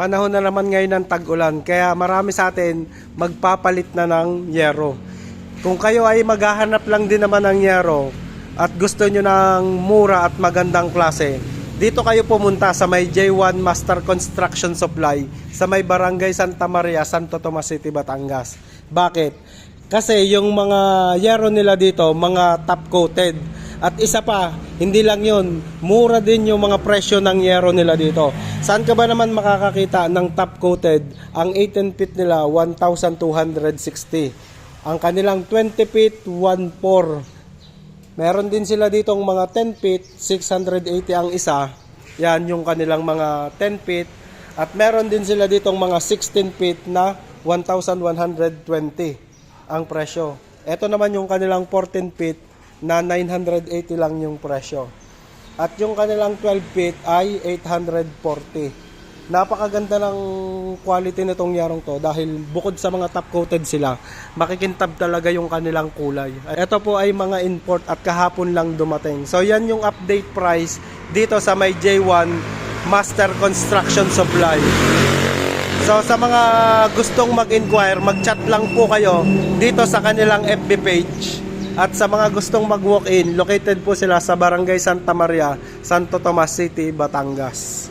Panahon na naman ngayon ng tag-ulan, kaya marami sa atin magpapalit na ng yero. Kung kayo ay maghahanap lang din naman ng yero at gusto nyo ng mura at magandang klase, dito kayo pumunta sa may J1 Master Construction Supply sa may Barangay Santa Maria, Santo Tomas City, Batangas. Bakit? Kasi yung mga yero nila dito, mga top coated. At isa pa, hindi lang yun, mura din yung mga presyo ng yero nila dito. Saan ka ba naman makakakita ng top coated? Ang 18 feet nila, 1,260. Ang kanilang 20 feet, 1,400. Meron din sila ditong mga 10 feet, 680 ang isa. Yan yung kanilang mga 10 feet. At meron din sila ditong mga 16 feet na 1,120 ang presyo. Ito naman yung kanilang 14 feet na 980 lang yung presyo. At yung kanilang 12 feet ay 840. Napakaganda ng quality nitong yarong to dahil bukod sa mga top coated sila, makikintab talaga yung kanilang kulay. Ito po ay mga import at kahapon lang dumating. So yan yung update price dito sa may J1 Master Construction Supply. So sa mga gustong mag-inquire, mag-chat lang po kayo dito sa kanilang FB page. At sa mga gustong mag-walk-in, located po sila sa Barangay Santa Maria, Santo Tomas City, Batangas.